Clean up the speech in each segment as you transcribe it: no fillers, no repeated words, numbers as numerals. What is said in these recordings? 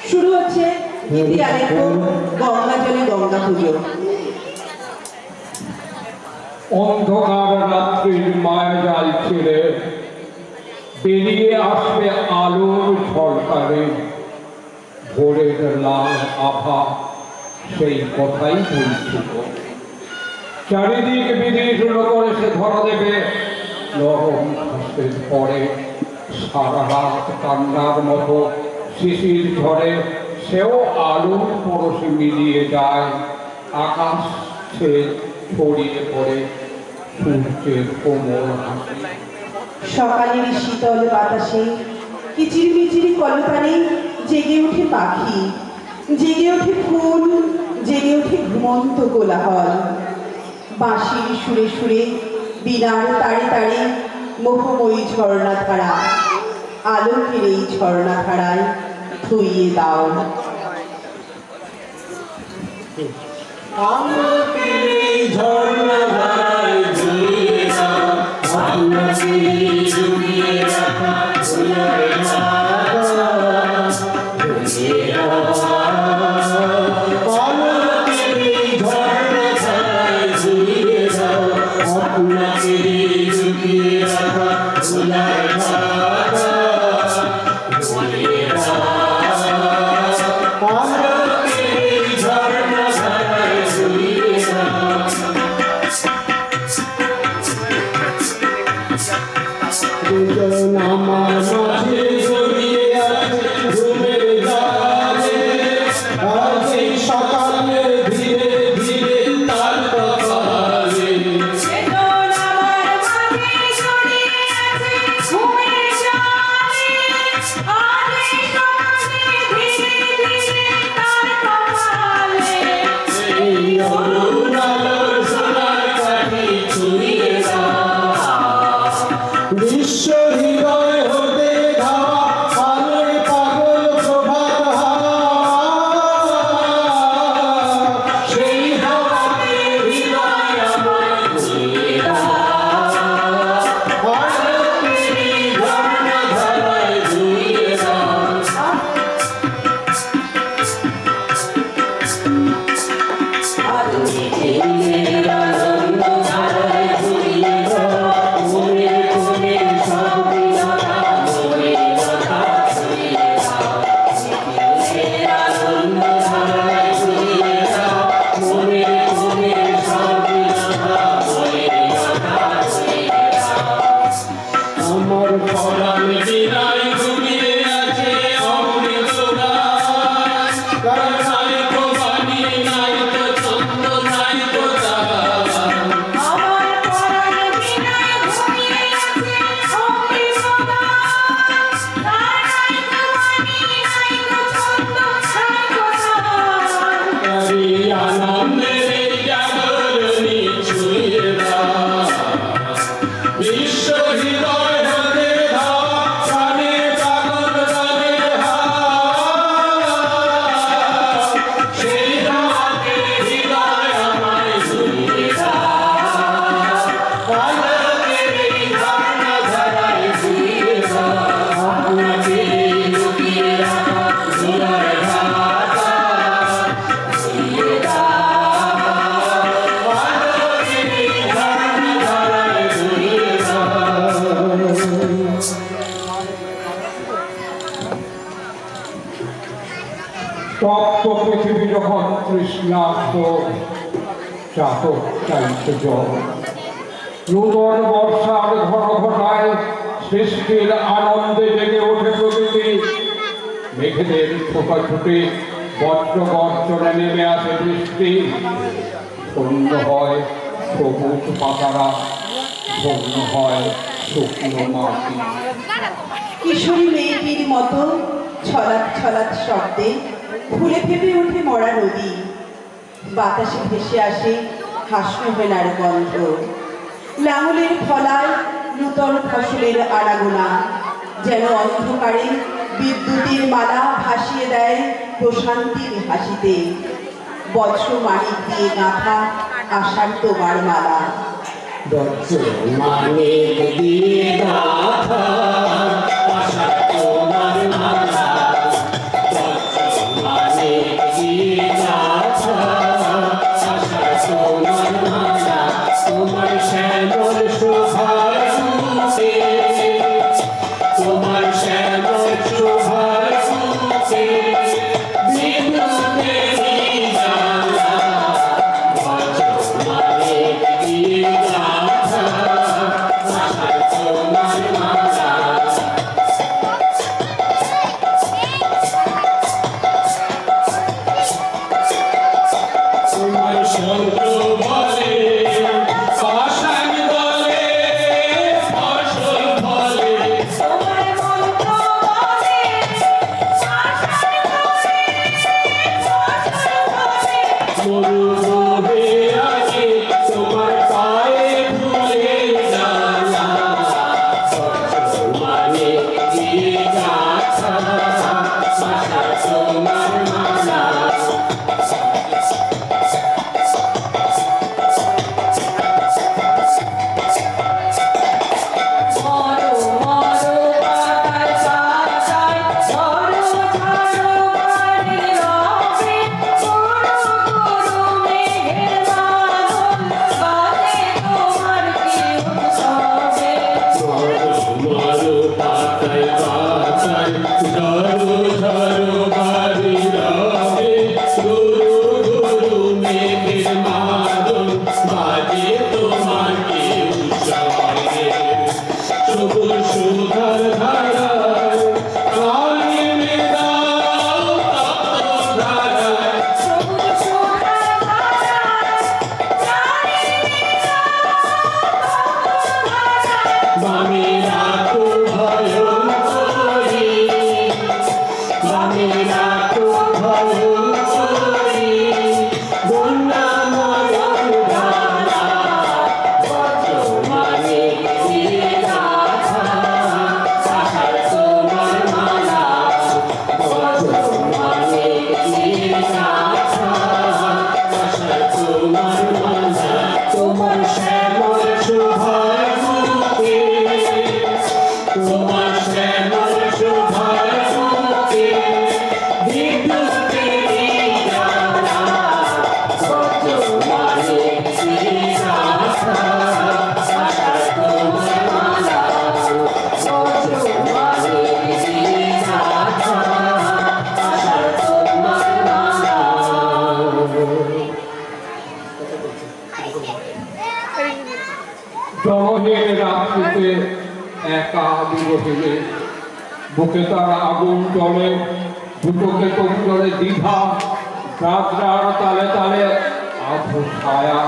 শুরু হচ্ছে গীতি আলেখ্য গঙ্গা জলে গঙ্গা পুজো। অন্ধকার রাত্রির মায়াজাল ছেড়ে বেরিয়ে আসবে আলোর ঝলকারে, ভোরের লাল আভা সেই কথাই বলছিল। চারিদিক বিদীর্ণ করে সে ধরা দেবে নরম ঘাসের পরে, সারা রাত কান্নার মতো শিশির ঝরে সেও আলোর পরশে মিলিয়ে যায়। আকাশ ছেয়ে ছড়িয়ে পড়ে সূর্যের কোমল হাসি। সকালের শীতল বাতাসে কিচিরমিচিরি কলতানে জেগে ওঠে পাখি, জেগে ওঠে ফুল, জেগে ওঠে ঘুমন্ত কোলাহল। বাঁশির সুরে সুরে বিনার তারে তারে মোহময়ী ঝর্ণা ধারা, আলোকের এই ঝর্ণা ধারায় ধুইয়ে দাও। তপ্ত পৃথিবী যখন তৃষ্ণার্ত চাতক চাইছে জল, নূতন বর্ষার ঘন ঘটায় সৃষ্টির আনন্দে জেগে ওঠে প্রকৃতি। মেঘেদের ছোটাছুটি বজ্র গর্জনে নেমে আসে বৃষ্টি, ধন্য হয় সবুজ পাতারা, ধন্য হয় শুকনো মাটি। কিশোরী মেয়েটির মতো ছলাৎ ছলাৎ শব্দে ফুলে ফেপে ওঠে মরা নদী। বাতাসে ভেসে আসে হাঁসমোহনার গন্ধ, লাঙলের ফলায় নূতন ফসলের আনাগোনা, যেন অন্ধকারে বিদ্যুতের মালা ভাসিয়ে দেয় প্রশান্তির হাসিতে। বজ্র মানিক দিয়ে গাঁথা আষাঢ় তোমার মালা, বজ্র মানিক দিয়ে গাঁথা আষাঢ় তোমার মালা। মরু বহে আসে তোমার পায়ে ফুলের ডালা মানে দিয়ে গাছা আশা তোমার মালা সুধার ধারায় কালিমে দাও ধারায় মামি রাখো ভয়ঙ্করী মামি রাখো ভয়ঙ্করী বন্যা মরণ ধারা মানে দিয়ে গাছা আশার তোমার মালা মানে দিয়ে গাছা আশার তোমার মালা তোমার শ্যামল শোভার মুখে তোমার শ্যামল শোভার মুখে বিদ্যুতের জ্বালা মানে দিয়ে গাছা আশার তোমার মালা মানে দিয়ে গাছা আশার তোমার মালা জনহীন রাত্রিতে একা বিরোধীনে বুকে তারা আগুন জলে দুটোকে কবুতরে দ্বিধা যাত্রার তালে তালে আভু ছায়া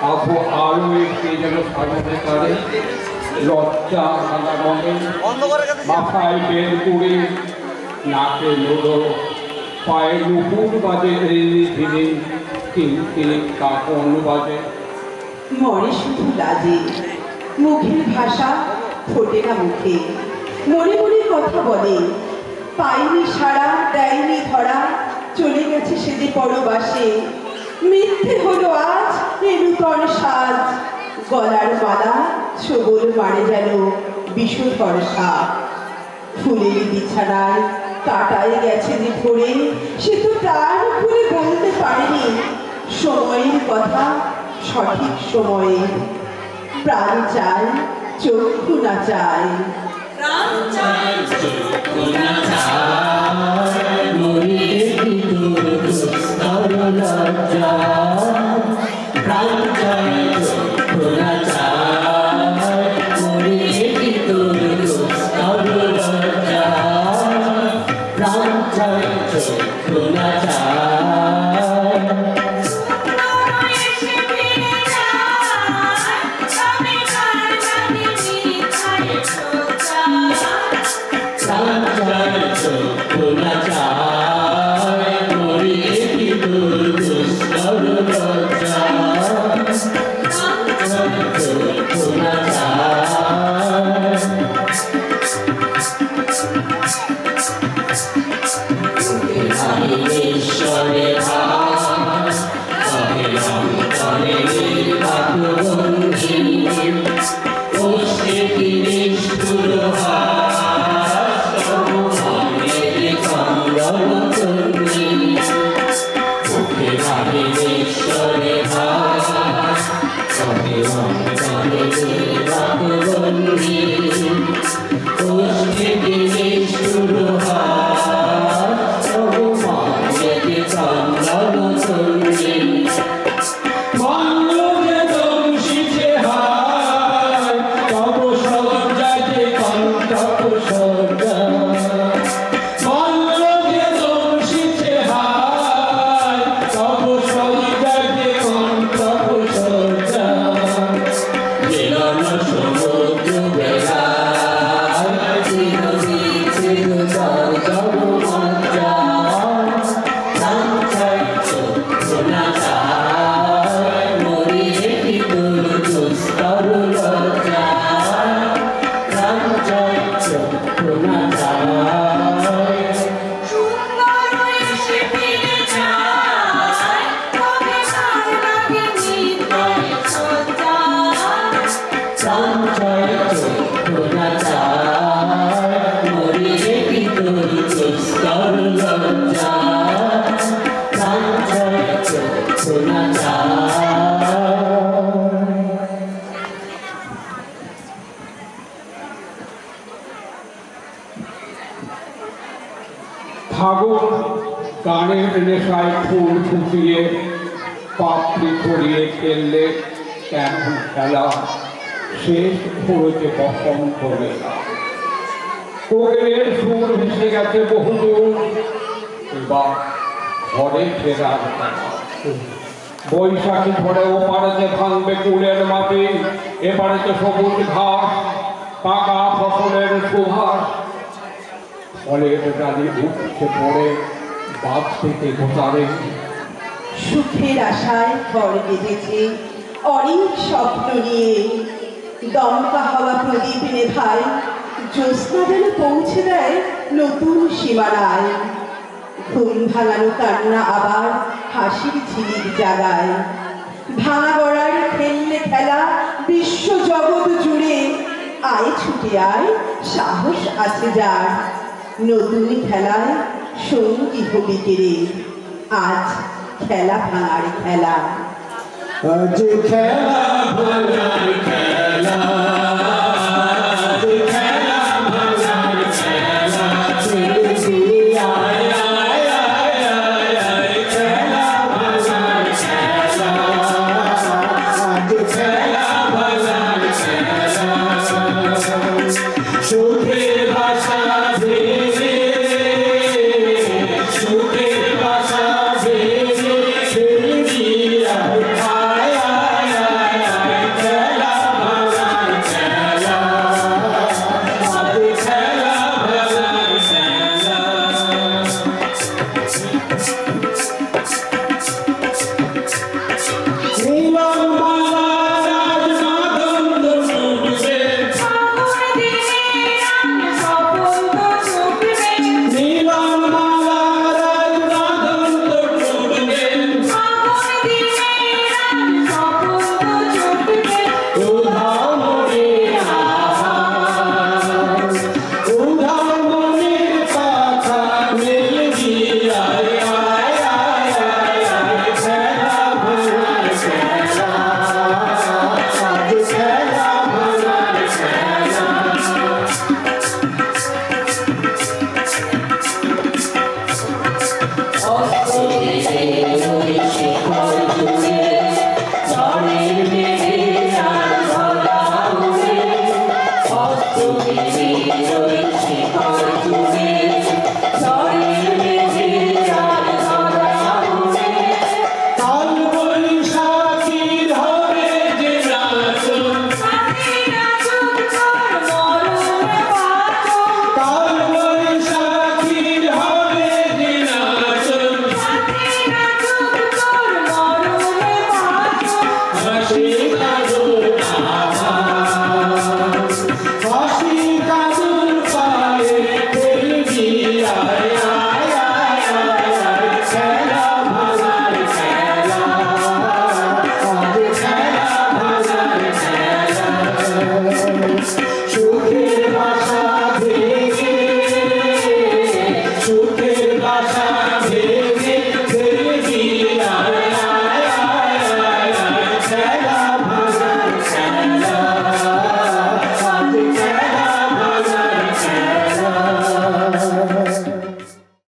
আভু আলোয় কে যেন সাজাতে পারে লজ্জা সাদা মনে মাথায় বের করে নাকে লোড়ো পায়ে নুপুর বাজে এই ধীরে কিন্তু কাপন বাজে মনে শুধু লাজে মুখের ভাষা ফোটে না মুখে মনে মনে কথা বলে পাইনি সারা দেয়নি ধরা চলে গেছে সে যে পরবাসে মিথ্যে হলো আজ এ নূতন সাজ গলার মালা ছবল মারে যেন বিশুদ্ধ ভরসা ফুলের বিছানায় কাটায় গেছে যে ধরে সে তো প্রাণ খুলে বলতে পারেনি সময়ের কথা সঠিক সময়ে প্রাণ চাই চক্ষু না চাই Oh, ফাগুন গানের নেশায় ফুল ফুটিয়ে পাপড়ি ছড়িয়ে খেললে কেমন খেলা শেষ হয়েছে বসন্ত মেলা। কোকিলের সুর ভেসে গেছে বহুদূর, এবার ঘরে ফেরার পালা। বৈশাখী ঝড়ে ওপারেতে ভাঙবে কুলের মাটি, এপারেতে সবুজ ঘাস, পাকা ফসলের সুভাষ। ফলের ডালি উঠছে পড়ে বাদ থেকে গোটারে। সুখের আশায় ঘর বেঁধেছে অনেক স্বপ্ন নিয়ে, দমকা হাওয়া প্রদীপ নেভায়, জ্যোৎস্না যেন পৌঁছে দেয় নতুন সীমানায়। ঘুম ভাঙানো কান্না আবার হাসির ঝিলিক জাগায়। ভাঙা গড়ার খেললে খেলা বিশ্ব জগৎ জুড়ে, আয় ছুটে আয় সাহস আছে যার, নতুন খেলায় সঙ্গী হবি কেড়ে, আজ খেলা ভাঙার খেলা। আজ খেলা ভাঙার খেলা।